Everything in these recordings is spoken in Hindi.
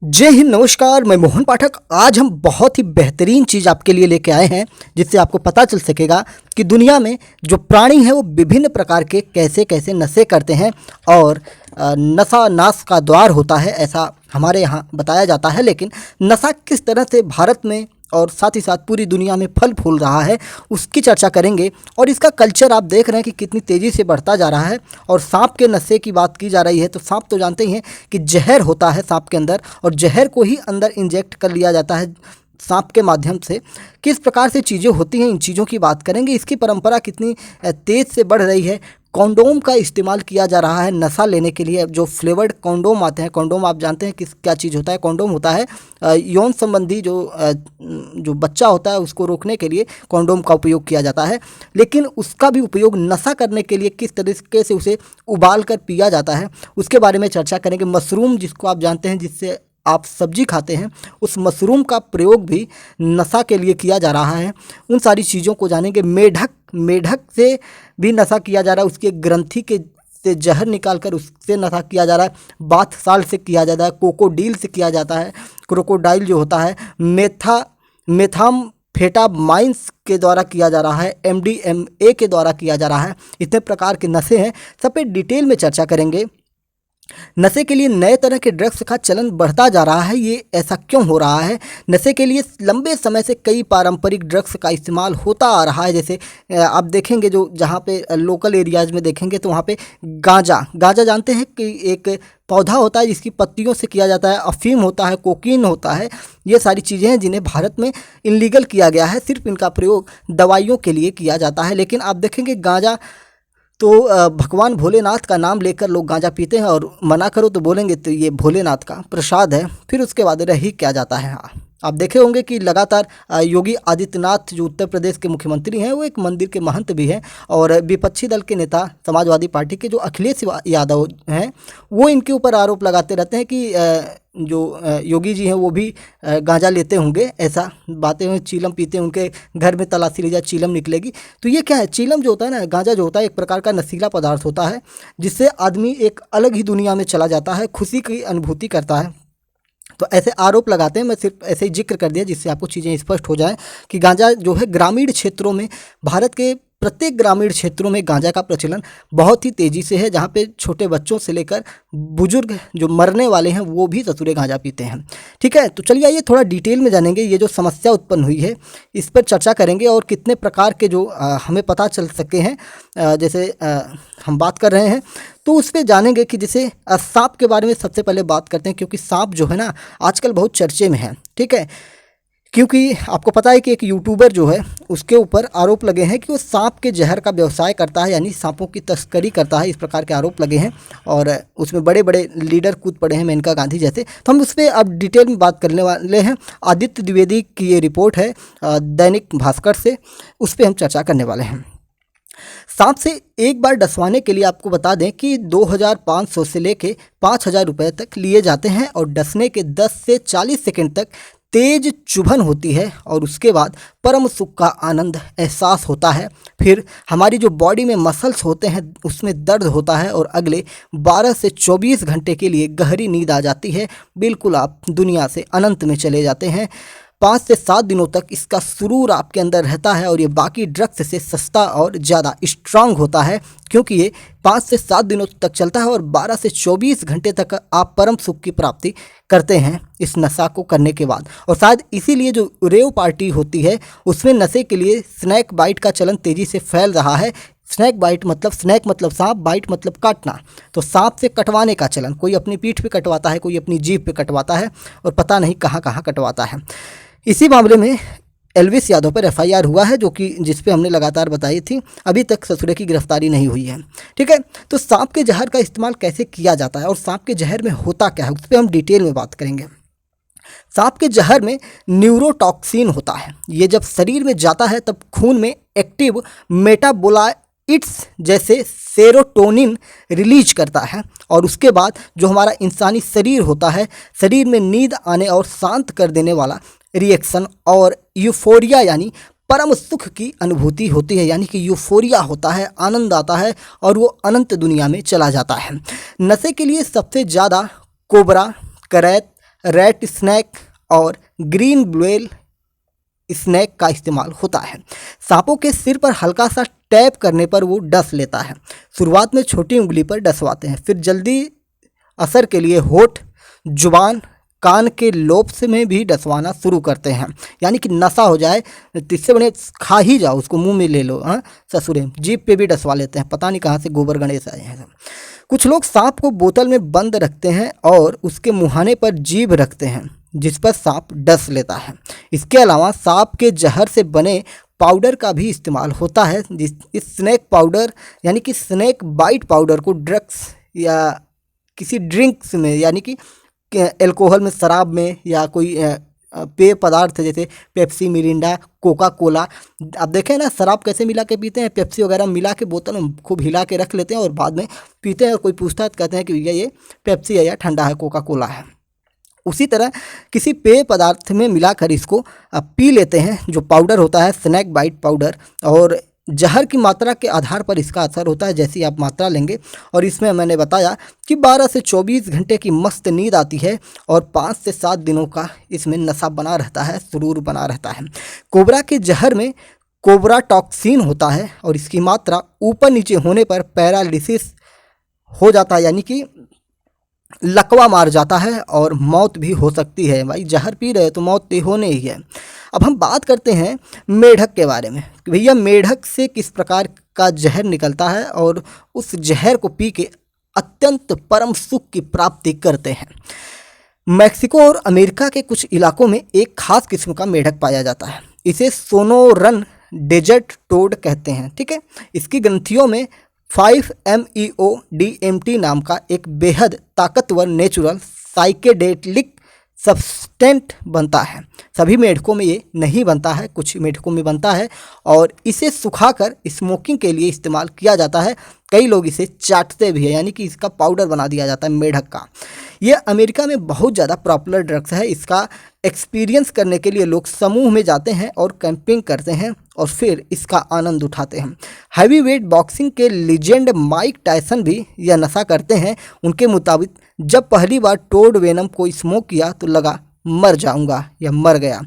जय हिंद, नमस्कार। मैं मोहन पाठक। आज हम बहुत ही बेहतरीन चीज़ आपके लिए लेके आए हैं, जिससे आपको पता चल सकेगा कि दुनिया में जो प्राणी हैं वो विभिन्न प्रकार के कैसे कैसे नशे करते हैं और नशा नाश का द्वार होता है, ऐसा हमारे यहाँ बताया जाता है। लेकिन नशा किस तरह से भारत में और साथ ही साथ पूरी दुनिया में फल फूल रहा है, उसकी चर्चा करेंगे। और इसका कल्चर आप देख रहे हैं कि कितनी तेज़ी से बढ़ता जा रहा है। और सांप के नशे की बात की जा रही है, तो सांप तो जानते ही हैं कि जहर होता है सांप के अंदर, और जहर को ही अंदर इंजेक्ट कर लिया जाता है सांप के माध्यम से। किस प्रकार से चीज़ें होती हैं, इन चीज़ों की बात करेंगे। इसकी परंपरा कितनी तेज़ से बढ़ रही है। कॉन्डोम का इस्तेमाल किया जा रहा है नशा लेने के लिए। जो फ्लेवर्ड कॉन्डोम आते हैं, कॉन्डोम आप जानते हैं किस क्या चीज़ होता है। कॉन्डोम होता है यौन संबंधी जो बच्चा होता है उसको रोकने के लिए कॉन्डोम का उपयोग किया जाता है। लेकिन उसका भी उपयोग नशा करने के लिए किस तरीके से उसे उबाल कर पिया जाता है, उसके बारे में चर्चा करेंगे। मशरूम जिसको आप जानते हैं, जिससे आप सब्जी खाते हैं, उस मशरूम का प्रयोग भी नशा के लिए किया जा रहा है। उन सारी चीज़ों को जानेंगे। मेढक से भी नशा किया जा रहा है, उसके ग्रंथि के से जहर निकालकर उससे नशा किया जा रहा है। बाथ साल से किया जाता है, कोकोडील से किया जाता है। क्रोकोडाइल जो होता है, मेथाम्फेटामाइंस के द्वारा किया जा रहा है, MDMA के द्वारा किया जा रहा है। इतने प्रकार के नशे हैं, सब पे डिटेल में चर्चा करेंगे। नशे के लिए नए तरह के ड्रग्स का चलन बढ़ता जा रहा है, ये ऐसा क्यों हो रहा है। नशे के लिए लंबे समय से कई पारंपरिक ड्रग्स का इस्तेमाल होता आ रहा है। जैसे आप देखेंगे, जो जहाँ पे लोकल एरियाज़ में देखेंगे तो वहाँ पे गांजा जानते हैं कि एक पौधा होता है जिसकी पत्तियों से किया जाता है। अफीम होता है, कोकीन होता है। ये सारी चीज़ें हैं जिन्हें भारत में इलीगल किया गया है। सिर्फ इनका प्रयोग दवाइयों के लिए किया जाता है। लेकिन आप देखेंगे गांजा तो भगवान भोलेनाथ का नाम लेकर लोग गांजा पीते हैं, और मना करो तो बोलेंगे तो ये भोलेनाथ का प्रसाद है। फिर उसके बाद रही क्या जाता है। आप देखे होंगे कि लगातार योगी आदित्यनाथ जो उत्तर प्रदेश के मुख्यमंत्री हैं, वो एक मंदिर के महंत भी हैं। और विपक्षी दल के नेता समाजवादी पार्टी के जो अखिलेश यादव हैं, वो इनके ऊपर आरोप लगाते रहते हैं कि जो योगी जी हैं वो भी गांजा लेते होंगे। ऐसा बातें हैं, चीलम पीते हैं, उनके घर में तलाशी ली जाए चीलम निकलेगी। तो ये क्या है, चीलम जो होता है ना, गांजा जो होता है, एक प्रकार का नशीला पदार्थ होता है, जिससे आदमी एक अलग ही दुनिया में चला जाता है, खुशी की अनुभूति करता है। तो ऐसे आरोप लगाते हैं। मैं सिर्फ ऐसे ही जिक्र कर दिया जिससे आपको चीज़ें स्पष्ट हो जाएं कि गांजा जो है ग्रामीण क्षेत्रों में, भारत के प्रत्येक ग्रामीण क्षेत्रों में गांजा का प्रचलन बहुत ही तेज़ी से है। जहाँ पे छोटे बच्चों से लेकर बुजुर्ग जो मरने वाले हैं वो भी ससुरे गांजा पीते हैं। ठीक है, तो चलिए आइए थोड़ा डिटेल में जानेंगे। ये जो समस्या उत्पन्न हुई है इस पर चर्चा करेंगे, और कितने प्रकार के जो हमें पता चल सके हैं। जैसे हम बात कर रहे हैं तो उस पर जानेंगे कि जैसे सांप के बारे में सबसे पहले बात करते हैं, क्योंकि सांप जो है ना आजकल बहुत चर्चे में है। ठीक है, क्योंकि आपको पता है कि एक यूट्यूबर जो है उसके ऊपर आरोप लगे हैं कि वो सांप के जहर का व्यवसाय करता है, यानी सांपों की तस्करी करता है। इस प्रकार के आरोप लगे हैं, और उसमें बड़े बड़े लीडर कूद पड़े हैं, मेनका गांधी जैसे। तो हम उस पर अब डिटेल में बात करने वाले हैं। आदित्य द्विवेदी की ये रिपोर्ट है दैनिक भास्कर से, उस पर हम चर्चा करने वाले हैं। सांप से एक बार डसवाने के लिए आपको बता दें कि 2500 से लेके 5000 रुपये तक लिए जाते हैं, और डसने के 10 से 40 सेकंड तक तेज चुभन होती है, और उसके बाद परम सुख का आनंद एहसास होता है। फिर हमारी जो बॉडी में मसल्स होते हैं उसमें दर्द होता है, और अगले 12 से 24 घंटे के लिए गहरी नींद आ जाती है। बिल्कुल आप दुनिया से अनंत में चले जाते हैं। 5 से 7 दिनों तक इसका सुरूर आपके अंदर रहता है, और ये बाकी ड्रग्स से सस्ता और ज़्यादा स्ट्रांग होता है, क्योंकि ये 5 से 7 दिनों तक चलता है, और 12 से 24 घंटे तक आप परम सुख की प्राप्ति करते हैं इस नशा को करने के बाद। और शायद इसीलिए जो रेव पार्टी होती है उसमें नशे के लिए स्नैक बाइट का चलन तेज़ी से फैल रहा है। स्नैक मतलब सांप, बाइट मतलब काटना। तो सांप से कटवाने का चलन, कोई अपनी पीठ पे कटवाता है, कोई अपनी जीभ पे कटवाता है, और पता नहीं कहाँ कहाँ कटवाता है। इसी मामले में एल्विस यादव पर FIR हुआ है, जो कि जिस पे हमने लगातार बताई थी। अभी तक ससुरे की गिरफ्तारी नहीं हुई है। ठीक है, तो सांप के जहर का इस्तेमाल कैसे किया जाता है और सांप के जहर में होता क्या है, उस पर हम डिटेल में बात करेंगे। सांप के जहर में न्यूरोटॉक्सिन होता है। ये जब शरीर में जाता है तब खून में एक्टिव मेटाबोलाइट्स जैसे सेरोटोनिन रिलीज करता है, और उसके बाद जो हमारा इंसानी शरीर होता है, शरीर में नींद आने और शांत कर देने वाला रिएक्शन और यूफोरिया यानी परम सुख की अनुभूति होती है। यानी कि यूफोरिया होता है, आनंद आता है, और वो अनंत दुनिया में चला जाता है। नशे के लिए सबसे ज़्यादा कोबरा, करैत, रैट स्नैक और ग्रीन ब्लेल स्नैक का इस्तेमाल होता है। सांपों के सिर पर हल्का सा टैप करने पर वो डस लेता है। शुरुआत में छोटी उंगली पर डसवाते हैं, फिर जल्दी असर के लिए होठ, जुबान, कान के लोब्स में भी डसवाना शुरू करते हैं, यानी कि नशा हो जाए, इससे बने खा ही जाओ, उसको मुंह में ले लो। हाँ ससुरे, जीभ पे भी डसवा लेते हैं, पता नहीं कहाँ से गोबर गणेश आए हैं। कुछ लोग सांप को बोतल में बंद रखते हैं और उसके मुहाने पर जीभ रखते हैं, जिस पर सांप डस लेता है। इसके अलावा सांप के जहर से बने पाउडर का भी इस्तेमाल होता है। इस स्नैक पाउडर यानी कि स्नैक बाइट पाउडर को ड्रग्स या किसी ड्रिंक्स में, यानी कि एल्कोहल में, शराब में, या कोई पेय पदार्थ जैसे पेप्सी, मिरिंडा, कोका कोला, आप देखें ना शराब कैसे मिला के पीते हैं, पेप्सी वगैरह मिला के बोतल में खूब हिला के रख लेते हैं और बाद में पीते हैं, और कोई पूछता है तो कहते हैं कि भैया ये पेप्सी है या ठंडा है, कोका कोला है। उसी तरह किसी पेय पदार्थ में मिलाकर इसको पी लेते हैं, जो पाउडर होता है स्नैक बाइट पाउडर। और जहर की मात्रा के आधार पर इसका असर होता है, जैसी आप मात्रा लेंगे। और इसमें मैंने बताया कि 12 से 24 घंटे की मस्त नींद आती है और 5 से 7 दिनों का इसमें नशा बना रहता है, सुरूर बना रहता है। कोबरा के जहर में कोबरा टॉक्सिन होता है और इसकी मात्रा ऊपर नीचे होने पर पैरालिसिस हो जाता है, यानी कि लकवा मार जाता है और मौत भी हो सकती है। भाई जहर पी रहे तो मौत तो होने ही है। अब हम बात करते हैं मेढक के बारे में कि भैया मेढक से किस प्रकार का जहर निकलता है और उस जहर को पी के अत्यंत परम सुख की प्राप्ति करते हैं। मैक्सिको और अमेरिका के कुछ इलाकों में एक खास किस्म का मेढक पाया जाता है, इसे सोनोरन डेजर्ट टोड कहते हैं। ठीक है, इसकी ग्रंथियों में 5-MeO DMT नाम का एक बेहद ताकतवर नेचुरल साइकेडेलिक सब्सटेंट बनता है। सभी मेढकों में ये नहीं बनता है, कुछ मेढकों में बनता है और इसे सुखाकर स्मोकिंग के लिए इस्तेमाल किया जाता है। कई लोग इसे चाटते भी हैं, यानी कि इसका पाउडर बना दिया जाता है मेढक का। ये अमेरिका में बहुत ज़्यादा पॉपुलर ड्रग्स है। इसका एक्सपीरियंस करने के लिए लोग समूह में जाते हैं और कैंपिंग करते हैं और फिर इसका आनंद उठाते हैं। हैवी वेट बॉक्सिंग के लीजेंड माइक टायसन भी यह नशा करते हैं। उनके मुताबिक जब पहली बार टोड वेनम को स्मोक किया तो लगा मर जाऊंगा या मर गया।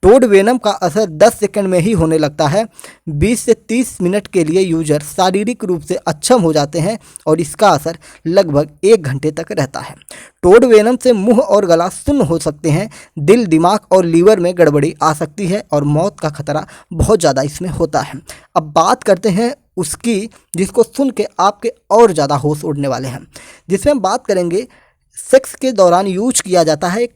टोड वेनम का असर 10 सेकंड में ही होने लगता है। 20 से 30 मिनट के लिए यूजर शारीरिक रूप से अक्षम हो जाते हैं और इसका असर लगभग 1 घंटे तक रहता है। टोड वेनम से मुंह और गला सुन्न हो सकते हैं, दिल, दिमाग और लीवर में गड़बड़ी आ सकती है और मौत का खतरा बहुत ज़्यादा इसमें होता है। अब बात करते हैं उसकी जिसको सुन के आपके और ज़्यादा होश उड़ने वाले हैं, जिसमें हम बात करेंगे सेक्स के दौरान यूज किया जाता है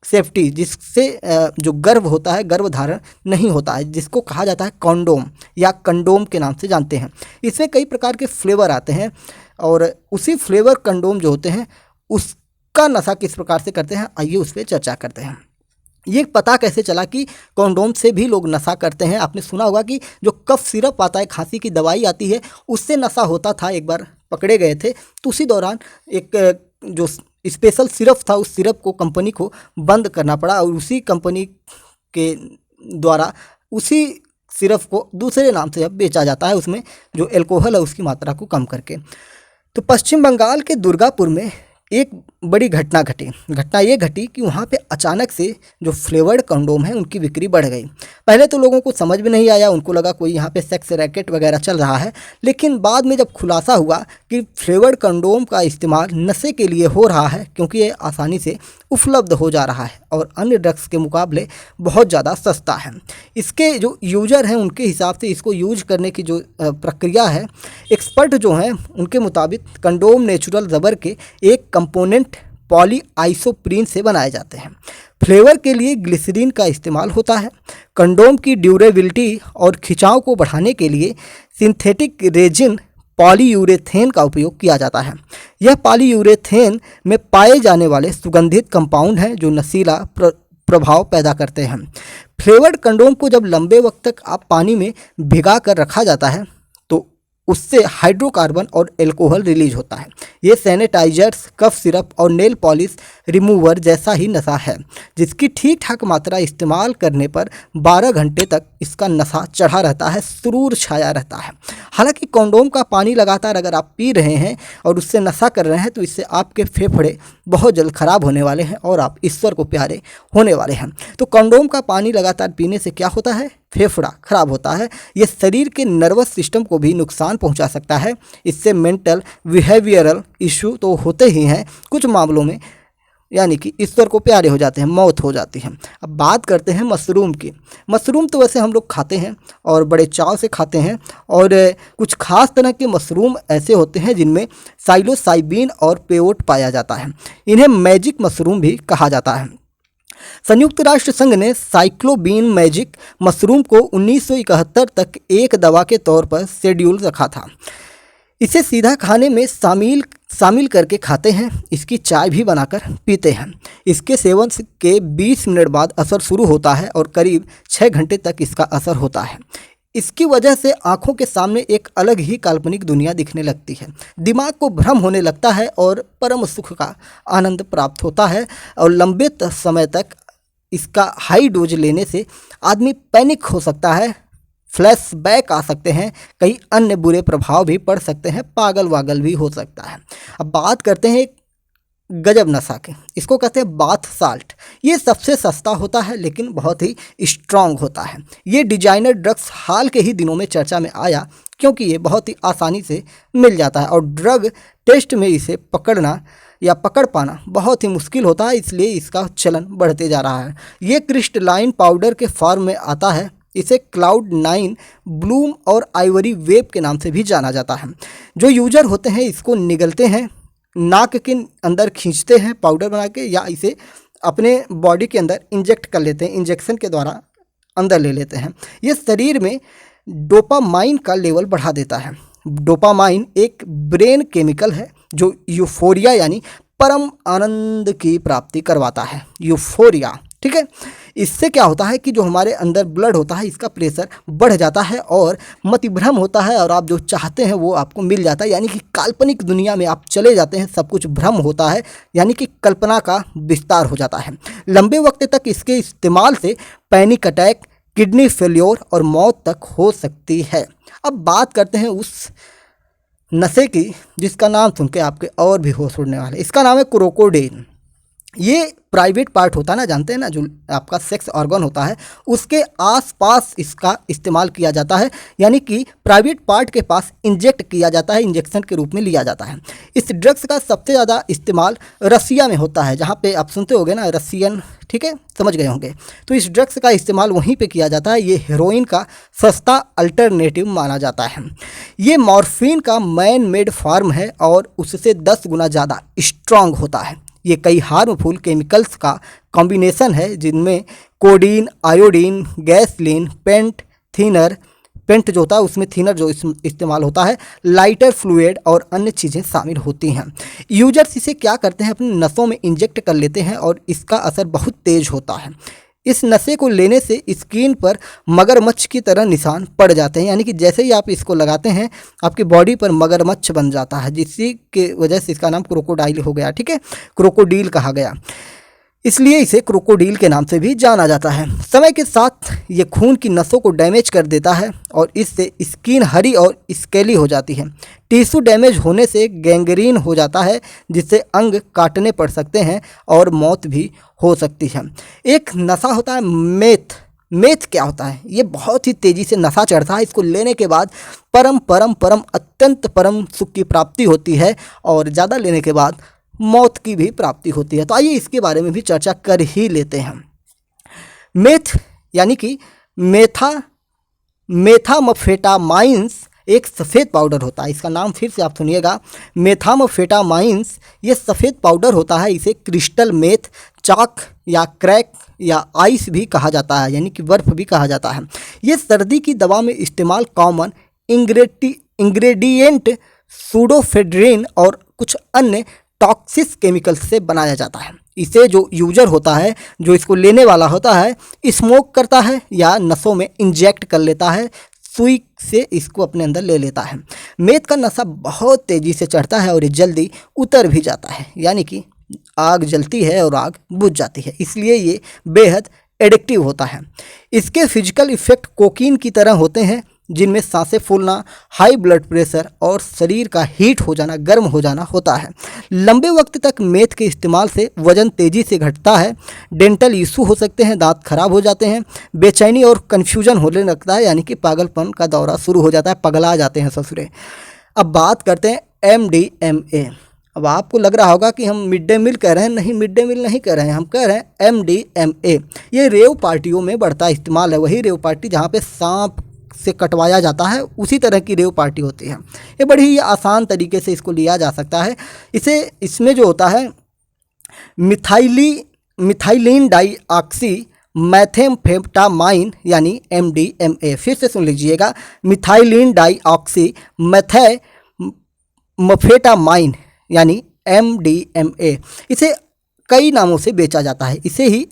सेफ्टी, जिससे जो गर्भ होता है, गर्भ धारण नहीं होता है, जिसको कहा जाता है कॉन्डोम या कंडोम के नाम से जानते हैं। इसमें कई प्रकार के फ्लेवर आते हैं और उसी फ्लेवर कंडोम जो होते हैं उसका नशा किस प्रकार से करते हैं, आइए उस पर चर्चा करते हैं। ये पता कैसे चला कि कॉन्डोम से भी लोग नशा करते हैं? आपने सुना होगा कि जो कफ सिरप आता है, खांसी की दवाई आती है, उससे नशा होता था। एक बार पकड़े गए थे तो उसी दौरान एक जो स्पेशल सिरप था, उस सिरप को कंपनी को बंद करना पड़ा और उसी कंपनी के द्वारा उसी सिरप को दूसरे नाम से अब बेचा जाता है, उसमें जो एल्कोहल है उसकी मात्रा को कम करके। तो पश्चिम बंगाल के दुर्गापुर में एक बड़ी घटना ये घटी कि वहाँ पे अचानक से जो फ्लेवर्ड कंडोम है उनकी बिक्री बढ़ गई। पहले तो लोगों को समझ में नहीं आया, उनको लगा कोई यहाँ पे सेक्स रैकेट वगैरह चल रहा है। लेकिन बाद में जब खुलासा हुआ कि फ्लेवर्ड कंडोम का इस्तेमाल नशे के लिए हो रहा है, क्योंकि ये आसानी से उपलब्ध हो जा रहा है और अन्य ड्रग्स के मुकाबले बहुत ज़्यादा सस्ता है। इसके जो यूजर हैं उनके हिसाब से इसको यूज करने की जो प्रक्रिया है, एक्सपर्ट जो हैं उनके मुताबिक कंडोम नेचुरल रबर के एक कंपोनेंट पॉलीआइसोप्रीन से बनाए जाते हैं। फ्लेवर के लिए ग्लिसरीन का इस्तेमाल होता है। कंडोम की ड्यूरेबिलिटी और खिंचाव को बढ़ाने के लिए सिंथेटिक रेजिन पॉलीयूरेथेन का उपयोग किया जाता है। यह पॉलीयूरेथेन में पाए जाने वाले सुगंधित कंपाउंड हैं जो नशीला प्रभाव पैदा करते हैं। फ्लेवर्ड कंडोम को जब लंबे वक्त तक आप पानी में भिगा कर रखा जाता है तो उससे हाइड्रोकार्बन और एल्कोहल रिलीज होता है। ये सैनिटाइजर्स, कफ सिरप और नेल पॉलिश रिमूवर जैसा ही नशा है, जिसकी ठीक ठाक मात्रा इस्तेमाल करने पर 12 घंटे तक इसका नशा चढ़ा रहता है, सुरूर छाया रहता है। हालांकि कंडोम का पानी लगातार अगर आप पी रहे हैं और उससे नशा कर रहे हैं तो इससे आपके फेफड़े बहुत जल्द खराब होने वाले हैं और आप ईश्वर को प्यारे होने वाले हैं। तो कंडोम का पानी लगातार पीने से क्या होता है? फेफड़ा खराब होता है। ये शरीर के नर्वस सिस्टम को भी नुकसान पहुंचा सकता है। इससे मेंटल बिहेवियरल इशू तो होते ही हैं, कुछ मामलों में यानी कि ईश्वर को प्यारे हो जाते हैं, मौत हो जाती है। अब बात करते हैं मशरूम की। मशरूम तो वैसे हम लोग खाते हैं और बड़े चाव से खाते हैं, और कुछ खास तरह के मशरूम ऐसे होते हैं जिनमें साइलोसाइबिन और पेयोट पाया जाता है। इन्हें मैजिक मशरूम भी कहा जाता है। संयुक्त राष्ट्र संघ ने साइक्लोबीन मैजिक मशरूम को 1971 तक एक दवा के तौर पर शेड्यूल रखा था। इसे सीधा खाने में शामिल करके खाते हैं। इसकी चाय भी बनाकर पीते हैं। इसके सेवन के 20 मिनट बाद असर शुरू होता है और करीब 6 घंटे तक इसका असर होता है। इसकी वजह से आंखों के सामने एक अलग ही काल्पनिक दुनिया दिखने लगती है, दिमाग को भ्रम होने लगता है और परम सुख का आनंद प्राप्त होता है। और लंबे समय तक इसका हाई डोज लेने से आदमी पैनिक हो सकता है, फ्लैशबैक आ सकते हैं, कई अन्य बुरे प्रभाव भी पड़ सकते हैं, पागल वागल भी हो सकता है। अब बात करते हैं एक गजब नशा के, इसको कहते हैं बाथ साल्ट। ये सबसे सस्ता होता है लेकिन बहुत ही स्ट्रांग होता है। ये डिजाइनर ड्रग्स हाल के ही दिनों में चर्चा में आया क्योंकि ये बहुत ही आसानी से मिल जाता है और ड्रग टेस्ट में इसे पकड़ना या पकड़ पाना बहुत ही मुश्किल होता है, इसलिए इसका चलन बढ़ते जा रहा है। ये क्रिस्टलाइन पाउडर के फॉर्म में आता है। इसे क्लाउड9, ब्लूम और आइवरी वेब के नाम से भी जाना जाता है। जो यूजर होते हैं इसको निगलते हैं, नाक के अंदर खींचते हैं पाउडर बना के, या इसे अपने बॉडी के अंदर इंजेक्ट कर लेते हैं, इंजेक्शन के द्वारा अंदर ले लेते हैं। ये शरीर में डोपामाइन का लेवल बढ़ा देता है। डोपामाइन एक ब्रेन केमिकल है जो यूफोरिया यानी परम आनंद की प्राप्ति करवाता है। यूफोरिया, ठीक है। इससे क्या होता है कि जो हमारे अंदर ब्लड होता है इसका प्रेशर बढ़ जाता है और मतिभ्रम होता है और आप जो चाहते हैं वो आपको मिल जाता है, यानी कि काल्पनिक दुनिया में आप चले जाते हैं, सब कुछ भ्रम होता है, यानी कि कल्पना का विस्तार हो जाता है। लंबे वक्त तक इसके इस्तेमाल से पैनिक अटैक, किडनी फेल्योर और मौत तक हो सकती है। अब बात करते हैं उस नशे की जिसका नाम सुन के आपके और भी होश उड़ने वाले। इसका नाम है क्रोकोडीन। ये प्राइवेट पार्ट होता है ना, जानते हैं ना, जो आपका सेक्स ऑर्गन होता है उसके आसपास इसका इस्तेमाल किया जाता है, यानी कि प्राइवेट पार्ट के पास इंजेक्ट किया जाता है, इंजेक्शन के रूप में लिया जाता है। इस ड्रग्स का सबसे ज़्यादा इस्तेमाल रसिया में होता है, जहाँ पे आप सुनते होंगे ना रसियन, ठीक है, समझ गए होंगे। तो इस ड्रग्स का इस्तेमाल वहीं पे किया जाता है। ये हेरोइन का सस्ता अल्टरनेटिव माना जाता है। ये मॉर्फिन का मैन मेड फॉर्म है और उससे 10 गुना ज़्यादा स्ट्रांग होता है। ये कई हार्मफुल केमिकल्स का कॉम्बिनेशन है जिनमें कोडीन, आयोडीन, गैसलीन, पेंट जो होता है उसमें थिनर जो इस्तेमाल होता है, लाइटर फ्लूइड और अन्य चीज़ें शामिल होती हैं। यूजर्स इसे क्या करते हैं, अपने नसों में इंजेक्ट कर लेते हैं और इसका असर बहुत तेज होता है। इस नशे को लेने से स्किन पर मगरमच्छ की तरह निशान पड़ जाते हैं, यानी कि जैसे ही आप इसको लगाते हैं आपकी बॉडी पर मगरमच्छ बन जाता है, जिसकी के वजह से इसका नाम क्रोकोडाइल हो गया, ठीक है, क्रोकोडील कहा गया, इसलिए इसे क्रोकोडील के नाम से भी जाना जाता है। समय के साथ ये खून की नसों को डैमेज कर देता है और इससे स्किन हरी और स्केली हो जाती है। टिश्यू डैमेज होने से गैंग्रीन हो जाता है, जिससे अंग काटने पड़ सकते हैं और मौत भी हो सकती है। एक नशा होता है मेथ क्या होता है? ये बहुत ही तेज़ी से नशा चढ़ता है। इसको लेने के बाद परम अत्यंत परम सुख की प्राप्ति होती है और ज़्यादा लेने के बाद मौत की भी प्राप्ति होती है। तो आइए इसके बारे में भी चर्चा कर ही लेते हैं। मेथ यानी कि मेथाम्फेटामाइंस एक सफ़ेद पाउडर होता है। इसका नाम फिर से आप सुनिएगा, मेथाम्फेटामाइंस। ये सफ़ेद पाउडर होता है। इसे क्रिस्टल मेथ, चाक या क्रैक या आइस भी कहा जाता है, यानी कि बर्फ़ भी कहा जाता है। ये सर्दी की दवा में इस्तेमाल कॉमन इंग्रेडिएंट सूडोफेड्रिन और कुछ अन्य टॉक्सिक केमिकल से बनाया जाता है। इसे जो यूजर होता है, जो इसको लेने वाला होता है, स्मोक करता है या नसों में इंजेक्ट कर लेता है सुई से इसको अपने अंदर ले लेता है। मेथ का नशा बहुत तेज़ी से चढ़ता है और ये जल्दी उतर भी जाता है, यानी कि आग जलती है और आग बुझ जाती है, इसलिए ये बेहद एडिक्टिव होता है। इसके फिजिकल इफ़ेक्ट कोकीन की तरह होते हैं, जिनमें सांसें फूलना, हाई ब्लड प्रेशर और शरीर का हीट हो जाना, गर्म हो जाना होता है। लंबे वक्त तक मेथ के इस्तेमाल से वजन तेज़ी से घटता है, डेंटल इशू हो सकते हैं, दांत खराब हो जाते हैं, बेचैनी और कन्फ्यूजन होने लगता है, यानी कि पागलपन का दौरा शुरू हो जाता है, पगला जाते हैं ससुरे। अब बात करते हैं MDMA। अब आपको लग रहा होगा कि हम मिड डे मील कह रहे हैं, नहीं, मिड डे मील नहीं कह रहे हैं, हम कह रहे हैं MDMA। ये रेव पार्टियों में बढ़ता इस्तेमाल है, वही रेव पार्टी जहाँ पे सांप से कटवाया जाता है, उसी तरह की रेव पार्टी होती है। ये बड़ी ही आसान तरीके से इसको लिया जा सकता है। इसमें जो होता है मिथाइलिन डाइऑक्सी मैथेम्फेटामाइन यानी MDMA। फिर से सुन लीजिएगा, मिथाइलिन डाइऑक्सी मैथेम्फेटामाइन यानी MDMA। इसे कई नामों से बेचा जाता है, इसे ही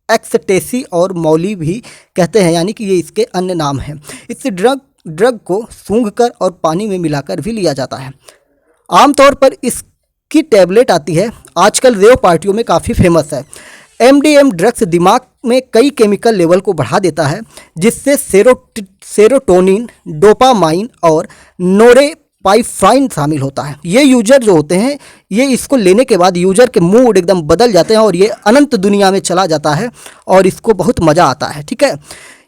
एक्सटेसी और मौली भी कहते हैं, यानी कि ये इसके अन्य नाम हैं। इस ड्रग को सूंघकर और पानी में मिलाकर भी लिया जाता है। आमतौर पर इसकी टैबलेट आती है, आजकल रेव पार्टियों में काफ़ी फेमस है। MDMA ड्रग्स दिमाग में कई केमिकल लेवल को बढ़ा देता है, जिससे सेरोटोनिन, डोपामाइन और नोरेपाइफ्राइन शामिल होता है। ये यूजर जो होते हैं, ये इसको लेने के बाद यूजर के मूड एकदम बदल जाते हैं और ये अनंत दुनिया में चला जाता है और इसको बहुत मज़ा आता है। ठीक है,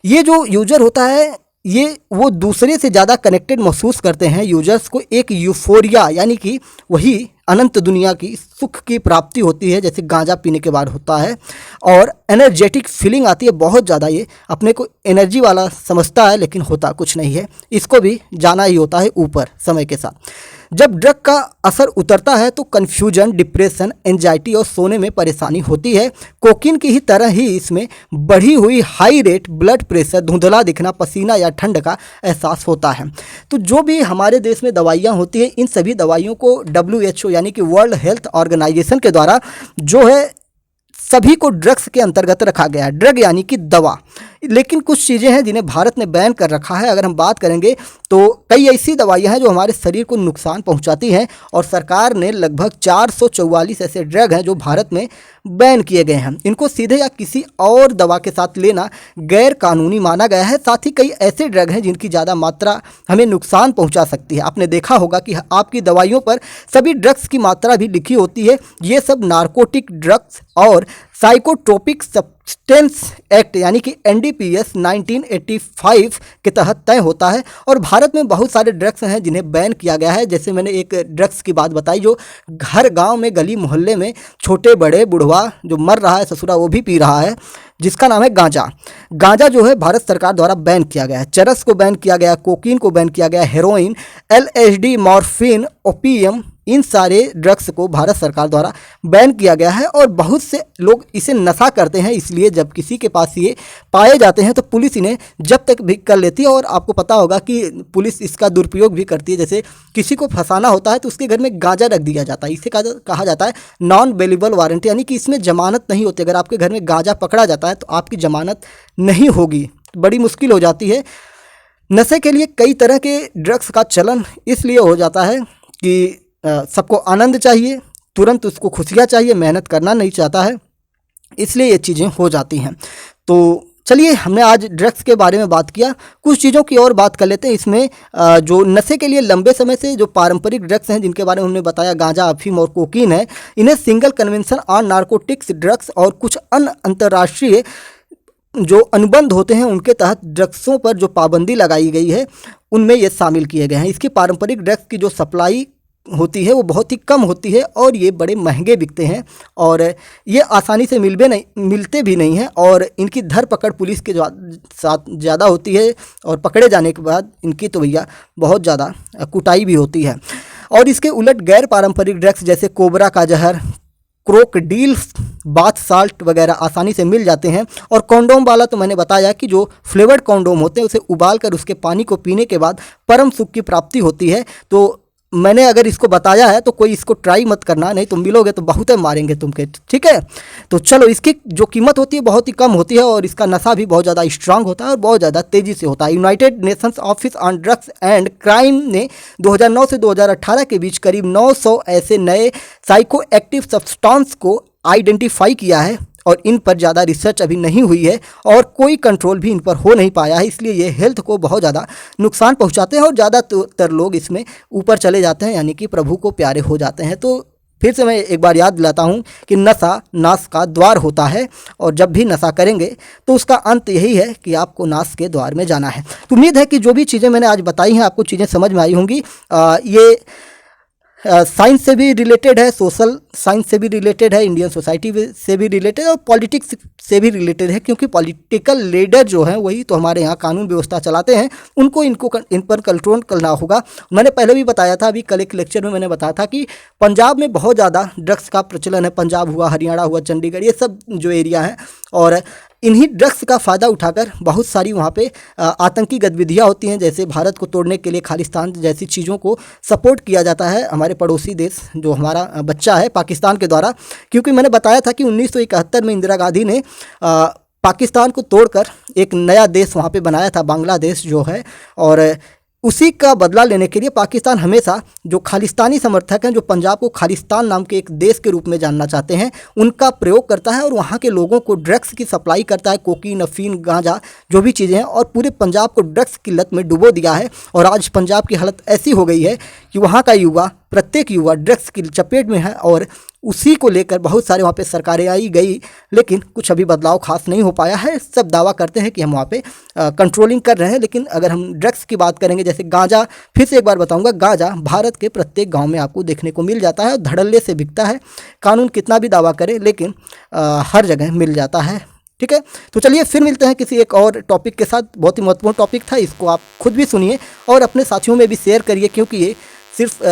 ये जो यूजर होता है ये वो दूसरे से ज़्यादा कनेक्टेड महसूस करते हैं। यूजर्स को एक यूफोरिया यानी कि वही अनंत दुनिया की सुख की प्राप्ति होती है, जैसे गांजा पीने के बाद होता है, और एनर्जेटिक फीलिंग आती है बहुत ज़्यादा। ये अपने को एनर्जी वाला समझता है, लेकिन होता कुछ नहीं है, इसको भी जाना ही होता है ऊपर समय के साथ। जब ड्रग का असर उतरता है तो कन्फ्यूजन, डिप्रेशन, एंजाइटी और सोने में परेशानी होती है। कोकीन की ही तरह ही इसमें बढ़ी हुई हाई रेट, ब्लड प्रेशर, धुंधला दिखना, पसीना या ठंड का एहसास होता है। तो जो भी हमारे देश में दवाइयाँ होती हैं, इन सभी दवाइयों को WHO यानी कि वर्ल्ड हेल्थ ऑर्गेनाइजेशन के द्वारा जो है सभी को ड्रग्स के अंतर्गत रखा गया है। ड्रग यानी कि दवा, लेकिन कुछ चीज़ें हैं जिन्हें भारत ने बैन कर रखा है। अगर हम बात करेंगे तो कई ऐसी दवाइयां हैं जो हमारे शरीर को नुकसान पहुंचाती हैं, और सरकार ने लगभग 444 ऐसे ड्रग हैं जो भारत में बैन किए गए हैं। इनको सीधे या किसी और दवा के साथ लेना गैर कानूनी माना गया है। साथ ही कई ऐसे ड्रग हैं जिनकी ज़्यादा मात्रा हमें नुकसान पहुंचा सकती है। आपने देखा होगा कि आपकी दवाइयों पर सभी ड्रग्स की मात्रा भी लिखी होती है। ये सब नार्कोटिक ड्रग्स और साइकोट्रोपिक सब्सटेंस एक्ट यानी कि NDPS 1985 के तहत तय होता है। और भारत में बहुत सारे ड्रग्स हैं जिन्हें बैन किया गया है। जैसे मैंने एक ड्रग्स की बात बताई जो हर गांव में, गली मोहल्ले में छोटे बड़े बुढ़वा जो मर रहा है ससुरा वो भी पी रहा है, जिसका नाम है गांजा। गांजा जो है भारत सरकार द्वारा बैन किया गया है। चरस को बैन किया गया, कोकीन को बैन किया गया, हेरोइन, LSD, मॉर्फिन, ओपियम, इन सारे ड्रग्स को भारत सरकार द्वारा बैन किया गया है। और बहुत से लोग इसे नशा करते हैं, इसलिए जब किसी के पास ये पाए जाते हैं तो पुलिस इन्हें जब्त तक भी कर लेती है। और आपको पता होगा कि पुलिस इसका दुरुपयोग भी करती है। जैसे किसी को फंसाना होता है तो उसके घर में गांजा रख दिया जाता है, इसे कहा जाता है नॉन बेलेबल वारंटी, यानी कि इसमें जमानत नहीं होती। अगर आपके घर में गांजा पकड़ा जाता है तो आपकी जमानत नहीं होगी, बड़ी मुश्किल हो जाती है। नशे के लिए कई तरह के ड्रग्स का चलन इसलिए हो जाता है कि सबको आनंद चाहिए, तुरंत उसको खुशियाँ चाहिए, मेहनत करना नहीं चाहता है, इसलिए ये चीज़ें हो जाती हैं। तो चलिए, हमने आज ड्रग्स के बारे में बात किया, कुछ चीज़ों की और बात कर लेते हैं। इसमें जो नशे के लिए लंबे समय से जो पारंपरिक ड्रग्स हैं जिनके बारे में हमने बताया, गांजा, अफीम और कोकीन है, इन्हें single convention on narcotics drugs और कुछ अन्य अंतर्राष्ट्रीय जो अनुबंध होते हैं उनके तहत ड्रग्सों पर जो पाबंदी लगाई गई है उनमें ये शामिल किए गए हैं। इसकी पारंपरिक ड्रग्स की जो सप्लाई होती है वो बहुत ही कम होती है और ये बड़े महंगे बिकते हैं और ये आसानी से मिलते भी नहीं हैं। और इनकी धरपकड़ पुलिस के साथ ज़्यादा होती है और पकड़े जाने के बाद इनकी तो भैया बहुत ज़्यादा कुटाई भी होती है। और इसके उलट गैर पारंपरिक ड्रग्स जैसे कोबरा का जहर, क्रोकोडील, बाथ साल्ट वगैरह आसानी से मिल जाते हैं। और कॉन्डोम वाला तो मैंने बताया कि जो फ्लेवर्ड कॉन्डोम होते हैं उसे उबाल कर उसके पानी को पीने के बाद परम सुख की प्राप्ति होती है। तो मैंने अगर इसको बताया है तो कोई इसको ट्राई मत करना, नहीं तो मिलोगे तो बहुत मारेंगे तुमके, ठीक है। तो चलो, इसकी जो कीमत होती है बहुत ही कम होती है और इसका नशा भी बहुत ज़्यादा स्ट्रांग होता है और बहुत ज़्यादा तेज़ी से होता है। United Nations office on drugs and crime ने 2009 से 2018 के बीच करीब 900 ऐसे नए साइको एक्टिव सब्सटेंस को आइडेंटिफाई किया है और इन पर ज़्यादा रिसर्च अभी नहीं हुई है और कोई कंट्रोल भी इन पर हो नहीं पाया है, इसलिए ये हेल्थ को बहुत ज़्यादा नुकसान पहुंचाते हैं और ज़्यादातर लोग इसमें ऊपर चले जाते हैं, यानी कि प्रभु को प्यारे हो जाते हैं। तो फिर से मैं एक बार याद दिलाता हूं कि नशा नाश का द्वार होता है और जब भी नशा करेंगे तो उसका अंत यही है कि आपको नाश के द्वार में जाना है। तो उम्मीद है कि जो भी चीज़ें मैंने आज बताई हैं आपको चीज़ें समझ में आई होंगी। ये साइंस से भी रिलेटेड है, सोशल साइंस से भी रिलेटेड है, इंडियन सोसाइटी से भी रिलेटेड है और पॉलिटिक्स से भी रिलेटेड है, क्योंकि पॉलिटिकल लीडर जो हैं वही तो हमारे यहाँ कानून व्यवस्था चलाते हैं, उनको इन पर कंट्रोल करना होगा। मैंने पहले भी बताया था, अभी कल एक लेक्चर में मैंने बताया था कि पंजाब में बहुत ज़्यादा ड्रग्स का प्रचलन है। पंजाब हुआ, हरियाणा हुआ, चंडीगढ़, ये सब जो एरिया हैं, और इन्हीं ड्रग्स का फ़ायदा उठाकर बहुत सारी वहाँ पे आतंकी गतिविधियाँ होती हैं। जैसे भारत को तोड़ने के लिए खालिस्तान जैसी चीज़ों को सपोर्ट किया जाता है हमारे पड़ोसी देश जो हमारा बच्चा है पाकिस्तान के द्वारा। क्योंकि मैंने बताया था कि 1971 में इंदिरा गांधी ने पाकिस्तान को तोड़कर एक नया देश वहाँ पे बनाया था, बांग्लादेश जो है, और उसी का बदला लेने के लिए पाकिस्तान हमेशा जो खालिस्तानी समर्थक हैं, जो पंजाब को खालिस्तान नाम के एक देश के रूप में जानना चाहते हैं, उनका प्रयोग करता है और वहाँ के लोगों को ड्रग्स की सप्लाई करता है, कोकीन, अफीम, गांजा, जो भी चीज़ें हैं, और पूरे पंजाब को ड्रग्स की लत में डुबो दिया है। और आज पंजाब की हालत ऐसी हो गई है कि वहाँ का युवा, प्रत्येक युवा ड्रग्स की चपेट में है और उसी को लेकर बहुत सारे वहाँ पे सरकारें आई गई, लेकिन कुछ अभी बदलाव खास नहीं हो पाया है। सब दावा करते हैं कि हम वहाँ पे कंट्रोलिंग कर रहे हैं, लेकिन अगर हम ड्रग्स की बात करेंगे, जैसे गांजा, फिर से एक बार बताऊंगा, गांजा भारत के प्रत्येक गांव में आपको देखने को मिल जाता है और धड़ल्ले से बिकता है। कानून कितना भी दावा करे, लेकिन हर जगह मिल जाता है, ठीक है। तो चलिए फिर मिलते हैं किसी एक और टॉपिक के साथ। बहुत ही महत्वपूर्ण टॉपिक था, इसको आप खुद भी सुनिए और अपने साथियों में भी शेयर करिए, क्योंकि ये सिर्फ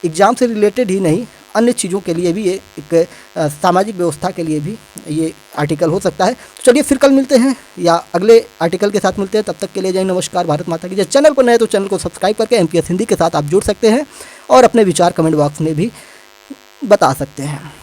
एग्ज़ाम से रिलेटेड ही नहीं, अन्य चीज़ों के लिए भी ये एक सामाजिक व्यवस्था के लिए भी ये आर्टिकल हो सकता है। तो चलिए फिर कल मिलते हैं या अगले आर्टिकल के साथ मिलते हैं। तब तक के लिए जय नमस्कार, भारत माता की जय। चैनल पर नए तो चैनल को सब्सक्राइब करके MPS हिंदी के साथ आप जुड़ सकते हैं और अपने विचार कमेंट बॉक्स में भी बता सकते हैं।